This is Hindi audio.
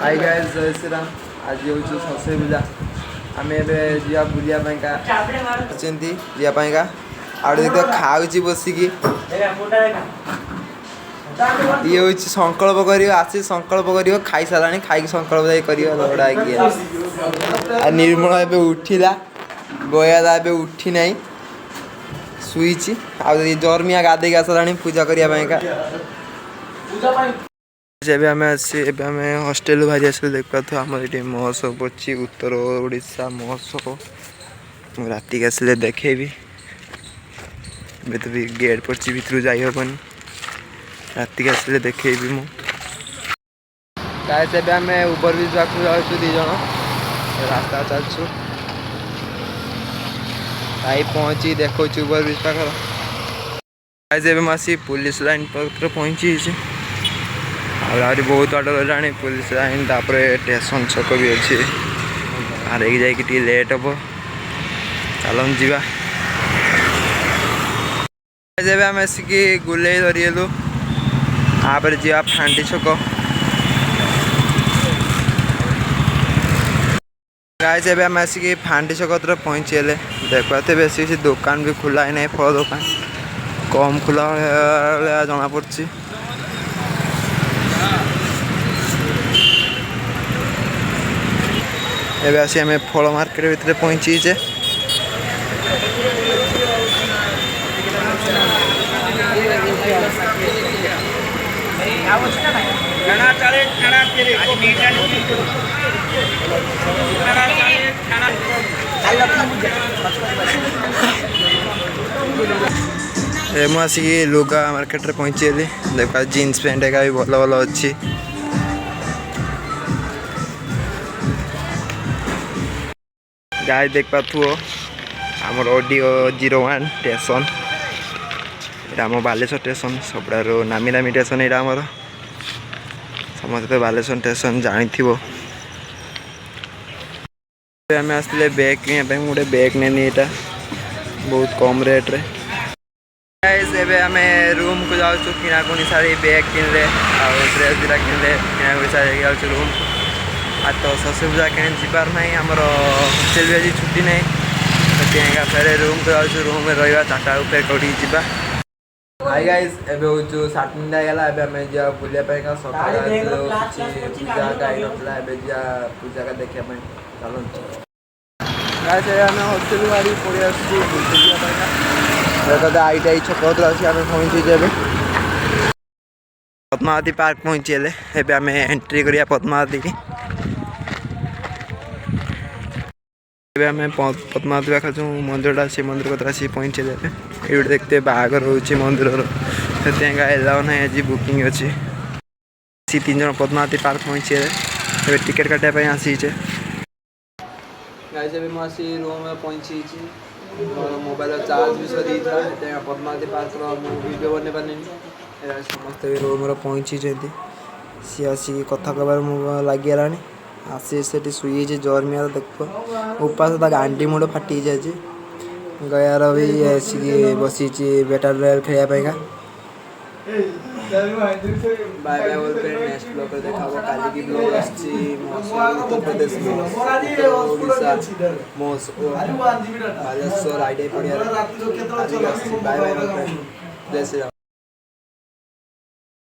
हाय गाइस जय श्री राम। आज हूँ सरस्वती पूजा आम जा बुलापाईका जापाईका आड़ देख खाऊँ बसिकी ये हूँ संकल्प कर आसी संकल्प कर खाई सारा खाई संकल्प कर निर्मल ए उठिला गया ए उठी ना शुई जर्मिया गाधे आसला पूजा करने आम हस्टेल बाहरी आस देख पाथ आम ये महोत्सव पड़ी उत्तर ओडिशा महोत्सव राति आसिले देखेबी तो भी गेट पड़ी भितर जाइबन राति आसिले देखेबी मुझे आम ओवर ब्रिज पाक जाऊँ दीज रास्ता चलु भाई पहुँची देखो ओवर ब्रिज पाखर मुझे पुलिस लाइन पाखे पहुँची आहरी बहुत बाट गला पुलिस लाइन तापर स्टेशन छक भी अच्छे आरे जाकि लेट हम चलन जा आम आसिकी गुले धरीलु तापर जा फांडी छक गाइस एबे आम आसिकी फांडी छक तर पहुँचीले देखते बेस किसी दुकान भी खुला ही नहीं फल दुकान कम खुला जना पड़ी एबे आसी आम फल मार्केट भितर पहुँचीचे मुझे लुगा मार्केट रे पहुँची देखा जीन्स पैंट एका भी भल भल अच्छी गाय देख पाथुओ आमर ऑडियो 01 स्टेशन आम बालेश्वर स्टेशन सब नामी नामी स्टेशन यहाँ आमर समस्त तो बालेश्वर स्टेशन जानी आम आसते बैग किनापी गोटे बैग नेनी यहाँ बहुत कम रेट रे एबे आम रूम को जाऊँ किणाकुणी सारी बैग किनले ड्रेस दुटा किनले किणाकुणी सारी जाऊँ रूम आज तो सरस्वती पूजा कहीं जीवार ना आमर हस्टेल भी आज छुट्टी ना फेर रूम को जाऊँ रूम में रहा 4टा फिर कौटी जा हाय गाइस एबे हूँ 7 गला आम जा बुलापाई सकाल पूजा गाई ना जा पूजा का देखा चलो गाइस आम हस्टेल बाहरी पड़े आसते ITI छक आम पहुँची पद्मावती पार्क पहुँचीले एबे आम एंट्री करिया पद्मावती की आम पद्मावती पाख जो मंदिरटा से मंदिर कतरा आसी पहुँचे ये देखते बाहर रोचे मंदिर एलाउ ना आज बुकिंग अच्छी 3 जन पद्मावती पार्क पहुँचे टिकेट काटापी आसीचे गाइस मुझे रूम में पहुँची मोबाइल चार्ज भी सरी था पद्मावती पार्क वीडियो बन पारे समस्त रूम पहुँची सी आसिक कथा कबार लगे आसी से शुई जर्मिया देख उपास गांडी मुंड फाटी जाए गयार भी आसिक बसी बैटल रॉयल खेलने बाय बाय बोल पे नेक्स्ट ब्लॉग देखा काली की ब्लॉग उत्तर प्रदेश ओडिशा बालेश्वर ITI पड़िया बाय बाय जय श्री राम।